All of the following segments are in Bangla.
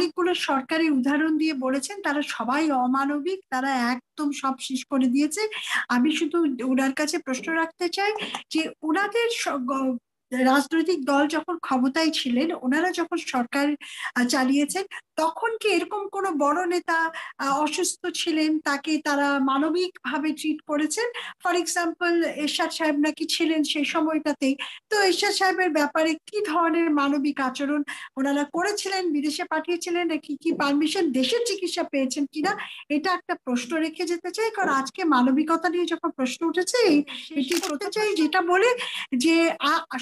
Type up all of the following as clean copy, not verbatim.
অনেকগুলো সরকারি উদাহরণ দিয়ে বলেছেন তারা সবাই অমানবিক, তারা একদম সব শেষ করে দিয়েছে। আমি শুধু ওনার কাছে প্রশ্ন রাখতে চাই যে ওনাদের রাজনৈতিক দল যখন ক্ষমতায় ছিলেন, ওনারা যখন সরকার চালিয়েছেন, তখন কি এরকম কোনো বড় নেতা অসুস্থ ছিলেন তাকে তারা মানবিক ভাবে ট্রিট করেছেন? ফর এক্সাম্পল এরশাদ সাহেব নাকি ছিলেন সেই সময়টাতেই, তো এরশাদ সাহেবের ব্যাপারে কি ধরনের মানবিক আচরণ ওনারা করেছিলেন? বিদেশে পাঠিয়েছিলেন নাকি, কি পারমিশন, দেশের চিকিৎসা পেয়েছেন কিনা, এটা একটা প্রশ্ন রেখে যেতে চাই। কারণ আজকে মানবিকতা নিয়ে যখন প্রশ্ন উঠেছে, এটি করতে চাই যেটা বলে যে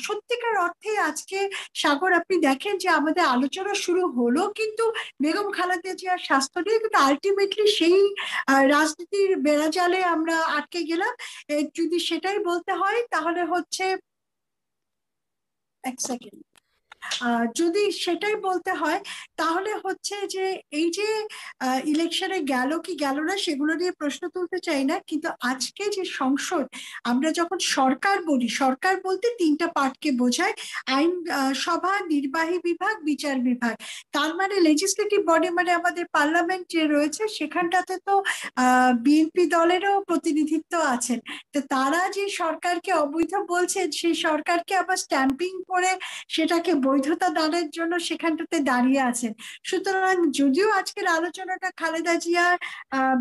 সত্যিকার অর্থে আজকে সাগর আপনি দেখেন যে আমাদের আলোচনা শুরু হলো কিন্তু বেগম খালেদা জিয়ার স্বাস্থ্য নিয়ে, কিন্তু আলটিমেটলি সেই রাজনীতির বেড়াজালে আমরা আটকে গেলাম। যদি সেটাই বলতে হয় তাহলে হচ্ছে, এক সেকেন্ড, যদি সেটাই বলতে হয় তাহলে হচ্ছে যে এই যে ইলেকশনে গেল কি গেল না সেগুলো নিয়ে প্রশ্ন তুলতে চাই না, কিন্তু আজকে যে সংসদ, আমরা যখন সরকার বলি, সরকার বলতে তিনটা পার্টকে বোঝায়: আইন সভা, নির্বাহী বিভাগ, বিচার বিভাগ। তার মানে লেজিসলেটিভ বডি মানে আমাদের পার্লামেন্ট যে রয়েছে, সেখানটাতে তো বিএনপি দলেরও প্রতিনিধিত্ব আছেন। তো তারা যে সরকারকে অবৈধ বলছেন, সেই সরকারকে আবার স্ট্যাম্পিং করে সেটাকে বৈধতা দানের জন্য সেখানটাতে দাঁড়িয়ে আছেন। সুতরাং যদিও আজকের আলোচনাটা খালেদা জিয়ার,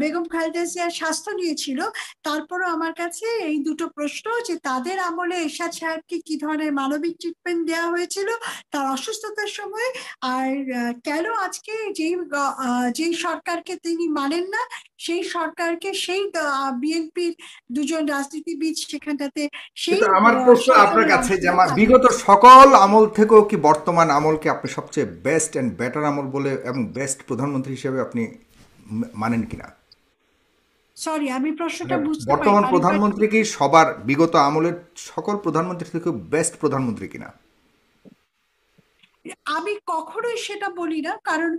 বেগম খালেদা জিয়ার স্বাস্থ্য নিয়েছিল, তারপরও আমার কাছে এই দুটো প্রশ্ন, যে তাদের আমলে এরশাদ সাহেবকে কি ধরনের মানবিক ট্রিটমেন্ট দেওয়া হয়েছিল তার অসুস্থতার সময়, আর কেন আজকে যেই সরকারকে তিনি মানেন না, সেই সরকারকে, সেই বিএনপির দুজন রাজনীতিবিদ সেখানটাতে সেই কিন্তু আমার প্রশ্ন আপনার সরকারের কাছে যে অংশে আমার বিগত পাঠিয়েছে। সকল আমল থেকেও কি বর্তমান আমলকে আপনি সবচেয়ে বেস্ট অ্যান্ড বেটার আমল বলে এবং বেস্ট প্রধানমন্ত্রী হিসেবে আপনি মানেন কিনা? সরি, আমি মানে প্রশ্নটা বুঝতে বর্তমান পারিনি। প্রধানমন্ত্রী কি সবার বিগত আমলের সকল প্রধানমন্ত্রী থেকে বেস্ট প্রধানমন্ত্রী কিনা? আমি কখনোই সেটা বলি না, কারণ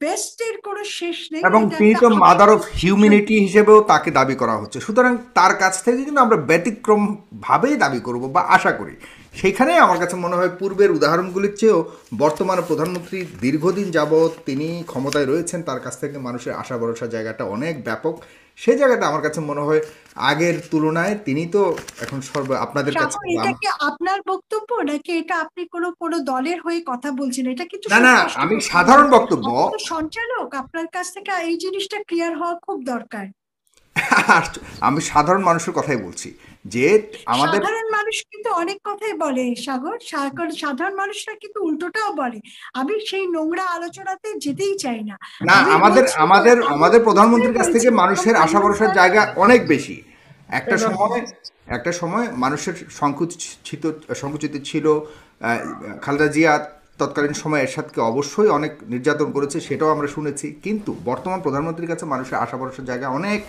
বেস্টের কোনো শেষ নেই, এবং এটা তিনি একটা তো মাদার অফ আপেক্ষিক বিষয়। হিউম্যানিটি হিসেবেও তাকে দাবি করা হচ্ছে, সুতরাং তার কাছ থেকে কিন্তু আমরা ব্যতিক্রম ভাবেই দাবি করব বা আশা করি। সেইখানে আমার কাছে মনে হয় পূর্বের উদাহরণগুলির চেয়েও বর্তমানে প্রধানমন্ত্রী দীর্ঘদিন যাবৎ তিনি ক্ষমতায় রয়েছেন, তার কাছ থেকে মানুষের আশা ভরসার জায়গাটা অনেক ব্যাপক। সেই জায়গাটা আমার কাছে মনে হয় আগের তুলনায় তিনি তো এখন আপনাদের কাছে। সাগর, এটা কি আপনার বক্তব্য নাকি এটা আপনি কোনো কোনো দলের হয়ে কথা বলছেন? এটা কিন্তু না না, সুস্পষ্ট আমি করতে হবে। সাধারণ বক্তব্য। আপনি তো সঞ্চালক, আপনার কাছ থেকে এই জিনিসটা ক্লিয়ার হওয়া খুব দরকার। আমি সাধারণ মানুষের কথাই বলছি যে আমাদের। সাধারণ মানুষ কিন্তু অনেক কথাই বলে সাগর, সাধারণ মানুষরা কিন্তু উল্টোটাও বলে। আমি সেই নোংরা আলোচনাতে যেতেই চাই না। না, আমি আমাদের বলছি যে আমাদের আমি আমাদের প্রথমে প্রধানমন্ত্রীর কাছ বলছি থেকে বেগম মানুষের আশা খালেদা ভরসার জিয়ার। জায়গা অনেক বেশি। একটা সময় একটা সময় মানুষের সংকুচিত ছিল। খালেদা জিয়া তৎকালীন সময় এরশাদকে অবশ্যই অনেক নির্যাতন করেছে, সেটাও আমরা শুনেছি, কিন্তু বর্তমান প্রধানমন্ত্রীর কাছে মানুষের আশা ভরসার জায়গা অনেক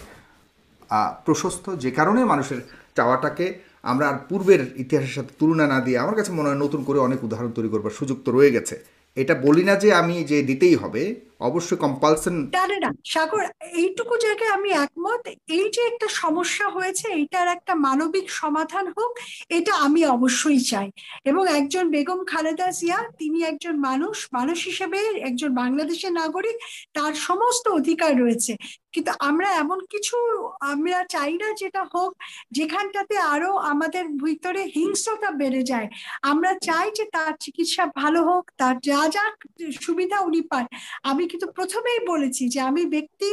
প্রশস্ত, যে কারণে মানুষের চাওয়াটাকে আমরা আর পূর্বের ইতিহাসের সাথে তুলনা না দিয়ে আমার কাছে মনে হয় নতুন করে অনেক উদাহরণ তৈরি করবার সুযোগ তো রয়ে গেছে। এটা বলি না যে আমি যে দিতেই হবে, অবশ্যই কম্পালসন। জানে না সাগর, এইটুকু জায়গায় আমি একমত। এই যে একটা সমস্যা হয়েছে, এইটার একটা মানবিক সমাধান হোক, এটা আমি অবশ্যই চাই। এবং একজন বেগম খালেদা জিয়া, তিনি একজন মানুষ, মানুষ হিসেবে একজন বাংলাদেশের নাগরিক, তার সমস্ত অধিকার রয়েছে। কিন্তু আমরা এমন কিছু, আমরা চাই না যেটা হোক যেখানটাতে আরো আমাদের ভিতরে হিংস্রতা বেড়ে যায়। আমরা চাই যে তার চিকিৎসা ভালো হোক, তার যা যা সুবিধা উনি পান। আমি কিন্তু প্রথমেই বলেছি যে আমি ব্যক্তি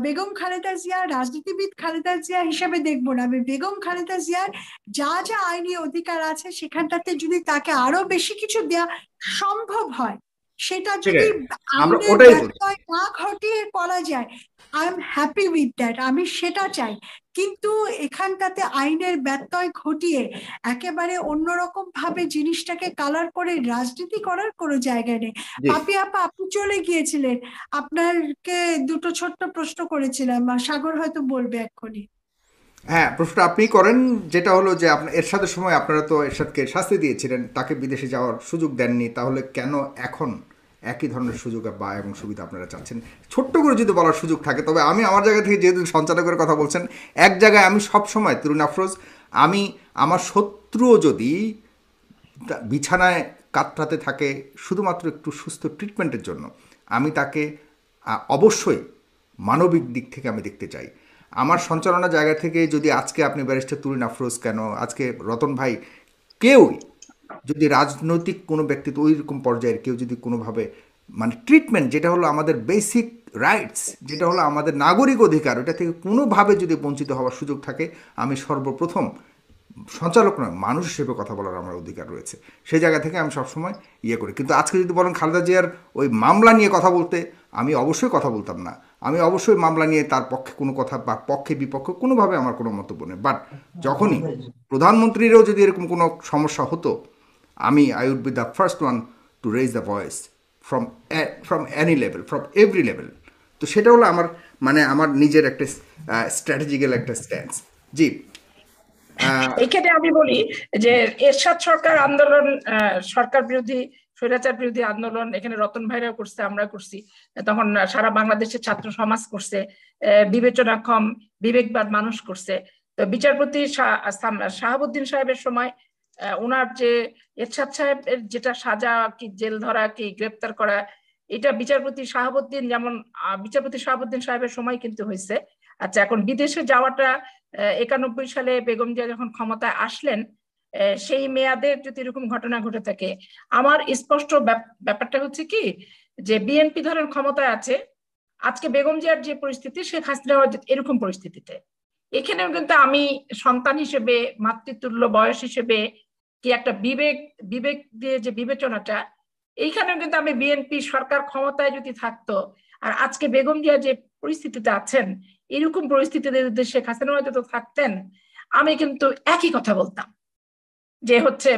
বেগম খালেদা জিয়া, রাজনীতিবিদ খালেদা জিয়া হিসেবে দেখবো না। আমি বেগম খালেদা জিয়ার যা যা আইনি অধিকার আছে সেখানটাতে যদি তাকে আরো বেশি কিছু দেওয়া সম্ভব হয়, সেটা ঠিক যদি আছে, আমরা আইনের ওটাই বলছি। ব্যত্যয় না ঘটিয়ে করা যায়, I am happy with that, আমি সেটা চাই। কিন্তু এখানটাতে আইনের ব্যত্যয় ঘটিয়ে একেবারে অন্যরকম ভাবে জিনিসটাকে কালার করে রাজনীতি করার কোনো জায়গা নেই। জি। পাপি আপা, আপনি চলে গিয়েছিলেন, আপনাকে দুটো ছোট্ট প্রশ্ন করেছিলাম, সাগর হয়তো বলবে এক্ষুনি। হ্যাঁ, প্রশ্নটা আপনিই করেন। যেটা হলো যে আপনার এরশাদের সময় আপনারা তো এরশাদকে শাস্তি দিয়েছিলেন, তাকে বিদেশে যাওয়ার সুযোগ দেননি, তাহলে কেন এখন একই ধরনের সুযোগ বা এবং সুবিধা আপনারা চাচ্ছেন? ছোট্ট করে যদি বলার সুযোগ থাকে, তবে আমি আমার জায়গা থেকে যেহেতু সঞ্চালকের কথা বলছেন, এক জায়গায় আমি সব সময় তরুণ আফরোজ, আমি আমার শত্রুও যদি বিছানায় কাতরাতে থাকে শুধুমাত্র একটু সুস্থ ট্রিটমেন্টের জন্য, আমি তাকে অবশ্যই মানবিক দিক থেকে আমি দেখতে চাই। আমার সঞ্চালনা জায়গা থেকে যদি আজকে আপনি ব্যারিস্টার তুরিন আফরোজ কেন, আজকে রতন ভাই, কেউই যদি রাজনৈতিক কোনো ব্যক্তিত্ব ওই রকম পর্যায়ের কেউ যদি কোনোভাবে মানে ট্রিটমেন্ট যেটা হলো আমাদের বেসিক রাইটস, যেটা হলো আমাদের নাগরিক অধিকার, ওটা থেকে কোনোভাবে যদি বঞ্চিত হওয়ার সুযোগ থাকে, আমি সর্বপ্রথম সঞ্চালক নয় মানুষ হিসেবে কথা বলার আমার অধিকার রয়েছে, সেই জায়গা থেকে আমি সবসময় করি। কিন্তু আজকে যদি বলেন খালেদা জিয়ার ওই মামলা নিয়ে কথা বলতে, আমি অবশ্যই কথা বলতাম না। আমি অবশ্যই মামলা নিয়ে তার পক্ষে কোনো কথা বা পক্ষে বিপক্ষে কোনোভাবে আমার কোনো মন্তব্য নেই। বাট যখনই প্রধানমন্ত্রীরও যদি এরকম কোনো সমস্যা হতো, I would be the first one to raise the voice from any level, from every level. তো সেটা হলো আমার আমার নিজের একটা স্ট্র্যাটেজিক্যাল একটা স্ট্যান্স। জি, এখানে আমি বলি যে এরশাদ সরকার আন্দোলন, সরকার বিরোধী স্বৈরাচার বিরোধী আন্দোলন এখানে রতন ভাইরাও করছে, আমরা করছি, তখন সারা বাংলাদেশের ছাত্র সমাজ করছে, বিবেচনাক্ষম বিবেকবান মানুষ করছে। তো বিচারপতি শাহাবুদ্দিন সাহেবের সময় ওনার যে এরশাদ সাহেবের যেটা সাজা কি জেল ধরা কি গ্রেপ্তার করা, এটা বিচারপতি শাহাবুদ্দিন সাহেবের সময় কিন্তু হয়েছে। আচ্ছা, এখন বিদেশে যাওয়াটা 91 সালে বেগম জিয়া যখন ক্ষমতায় আসলেন, সেই মেয়াদে যদি এরকম ঘটনা ঘটে থাকে, আমার স্পষ্ট ব্যাপারটা হচ্ছে কি যে বিএনপি ধরেন ক্ষমতায় আছে, আজকে বেগম জিয়ার যে পরিস্থিতি, শেখ হাসিনা এরকম পরিস্থিতিতে, এখানেও কিন্তু আমি সন্তান হিসেবে, মাতৃতুল্য বয়স হিসেবে কি একটা বিবেক দিয়ে যে বিবেচনাটা, এইখানেও কিন্তু আমি বিএনপি সরকার ক্ষমতায় যদি থাকতো আর আজকে বেগম জিয়া যে পরিস্থিতিতে আছেন, এরকম পরিস্থিতিতে যদি শেখ হাসিনা যদি থাকতেন, আমি কিন্তু একই কথা বলতাম যে হচ্ছে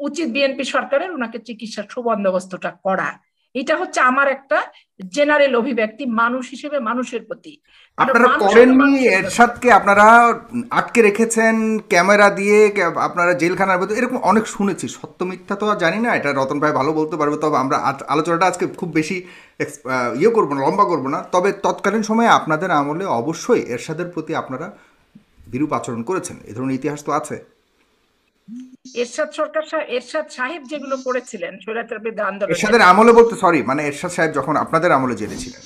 উচিত বিএনপি সরকারের ওনাকে চিকিৎসার সুবন্দোবস্তটা করা। এটা হচ্ছে আমার একটা জেনারেল অভিব্যক্তি মানুষ হিসেবে, মানুষের প্রতি। আপনারা করেননি, এরশাদকে আপনারা আটকে রেখেছেন ক্যামেরা দিয়ে, আপনারা জেলখানার ভেতর, এরকম অনেক শুনেছি। সত্য মিথ্যা তো আর জানি না, এটা রতন ভাই ভালো বলতে পারবে। তবে আমরা আলোচনাটা আজকে খুব বেশি করবো না, লম্বা করবো না। তবে তৎকালীন সময়ে আপনাদের আমলে অবশ্যই এরশাদের প্রতি আপনারা বিরূপ আচরণ করেছেন, এ ধরনের ইতিহাস তো আছে। এরশাদ সাহেব যেগুলো করেছিলেন স্বৈরাচার বিরোধী আন্দোলন, এরশাদের আমলে বলতে সরি, এরশাদ সাহেব যখন আপনাদের আমলে জেলে ছিলেন,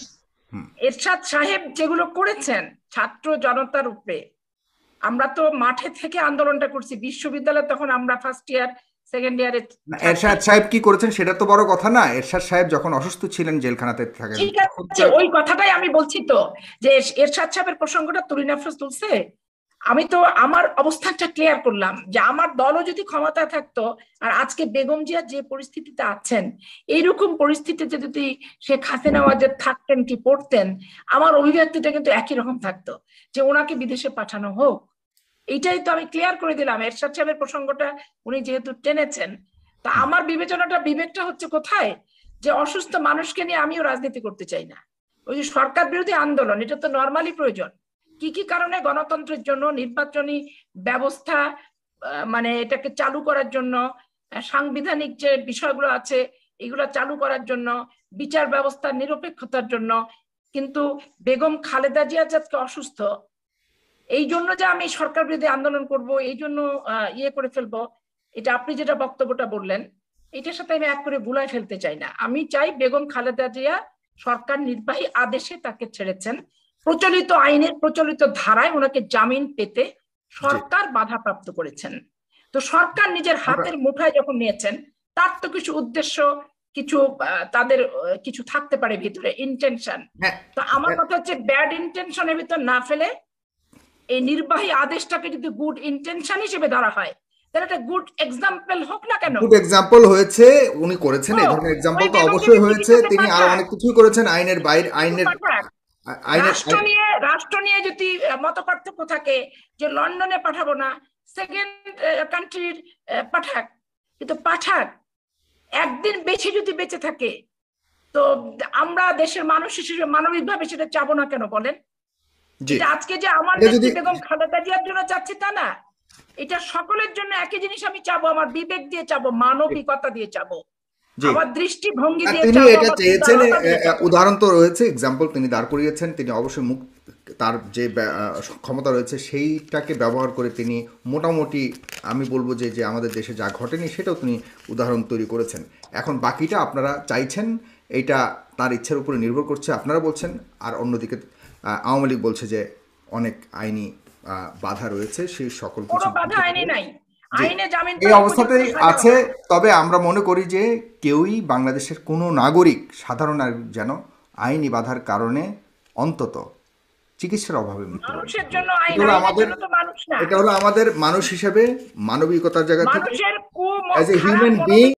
এরশাদ সাহেব যেগুলো করেছেন ছাত্র জনতার উপরে, আমরা তো মাঠে থেকে আন্দোলনটা করছি, বিশ্ববিদ্যালয়ে তখন আমরা ফার্স্ট ইয়ার সেকেন্ড ইয়ারে। এরশাদ সাহেব কি করেছেন সেটা তো বড় কথা না। এরশাদ সাহেব যখন অসুস্থ ছিলেন জেলখানাতে থাকেন, ঠিক আছে, ওই কথাটাই আমি বলছি তো, যে এরশাদ সাহেবের প্রসঙ্গটা তুরিন আফরোজ তুলছে, আমি তো আমার অবস্থানটা ক্লিয়ার করলাম যে আমার দলও যদি ক্ষমতায় থাকতো আর আজকে বেগম জিয়া যে পরিস্থিতিতে আছেন, এইরকম পরিস্থিতিতে যদি শেখ হাসিনা ওয়াজেদ থাকতেন কি পড়তেন, আমার অভিব্যক্তিটা কিন্তু একই রকম থাকতো, যে ওনাকে বিদেশে পাঠানো হোক। এইটাই তো আমি ক্লিয়ার করে দিলাম। এরশাদ সাহেবের প্রসঙ্গটা উনি যেহেতু টেনেছেন, তা আমার বিবেকটা হচ্ছে কোথায়, যে অসুস্থ মানুষকে নিয়ে আমিও রাজনীতি করতে চাই না। ওই যে সরকার বিরোধী আন্দোলন, এটা তো নর্মালি প্রয়োজন। কি কি কারণে? গণতন্ত্রের জন্য, নির্বাচনী ব্যবস্থা এটাকে চালু করার জন্য, সাংবিধানিক যে বিষয়গুলো আছে এগুলো চালু করার জন্য, বিচার ব্যবস্থার নিরপেক্ষতার জন্য। কিন্তু বেগম খালেদা জিয়া আজকে অসুস্থ, এই জন্য যে আমি সরকার বিরোধী আন্দোলন করব, এই জন্য করে ফেলবো, এটা আপনি যেটা বক্তব্যটা বললেন, এটার সাথে আমি এক করে ভুলাই ফেলতে চাই না। আমি চাই বেগম খালেদা জিয়া সরকার নির্বাহী আদেশে তাকে ছেড়েছেন, প্রচলিত আইনের প্রচলিত ধারায় ওনাকে জামিন পেতে সরকার বাধাপ্রাপ্ত করেছেন। তো সরকার নিজের হাতের মুঠায় যখন নিয়েছেন, তার তো কিছু উদ্দেশ্য, কিছু তাদের কিছু থাকতে পারে ভিতরে ইন্টেনশন। তো আমার কথা হচ্ছে ব্যাড ইন্টেনশনের ভিতর না ফেলে এই নির্বাহী আদেশটাকে যদি গুড ইন্টেনশন হিসেবে ধরা হয়, তাহলে একটা গুড এক্সাম্পল হোক না কেন? গুড এক্সাম্পল হয়েছে, উনি করেছেন, এই ধরনের এক্সাম্পল তো অবশ্যই হয়েছে। তিনি আরো অনেক কিছুই করেছেন আইনের বাইরে, রাষ্ট্র নিয়ে যদি মত পার্থক্য থাকে যে লন্ডনে পাঠাবো না, সেকেন্ড কান্ট্রির পাঠাক, কিন্তু পাঠাক, একদিন যদি বেঁচে থাকে, তো আমরা দেশের মানুষ হিসেবে মানবিকভাবে সেটা চাবো না কেন বলেন? আজকে যে আমার নেত্রী বেগম খালেদা জিয়ার জন্য চাচ্ছি তা না, এটা সকলের জন্য একই জিনিস আমি চাবো, আমার বিবেক দিয়ে চাবো, মানবিকতা দিয়ে চাবো, আমার দৃষ্টিভঙ্গি দিয়ে তিনি এটা চেয়েছেন। উদাহরণ তো রয়েছে, এক্সাম্পল তিনি দাঁড় করিয়েছেন। তিনি অবশ্যই তার যে ক্ষমতা রয়েছে সেইটাকে ব্যবহার করে তিনি মোটামুটি আমি বলবো যে যে আমাদের দেশে যা ঘটেনি সেটাও তিনি উদাহরণ তৈরি করেছেন। এখন বাকিটা আপনারা চাইছেন, এইটা তার ইচ্ছার উপরে নির্ভর করছে, আপনারা বলছেন। আর অন্যদিকে আওয়ামী লীগ বলছে যে অনেক আইনি বাধা রয়েছে, সেই সকল কোনো কিছু বাধা আইনে নাই, আইনে জামিন এই অবস্থাতেই আছে। তবে আমরা মনে করি যে কেউই বাংলাদেশের কোনো নাগরিক, সাধারণ নাগরিক যেন আইনি বাধার কারণে অন্তত চিকিৎসার অভাবে মৃত্যুবরণ মানুষের জন্য আইন, এটা হলো আইনের আমাদের, জন্য তো মানুষ না। এটা হলো আমাদের মানুষ হিসেবে মানবিকতার জায়গা থেকে মানুষের অ্যাজ এ হিউম্যান বিইং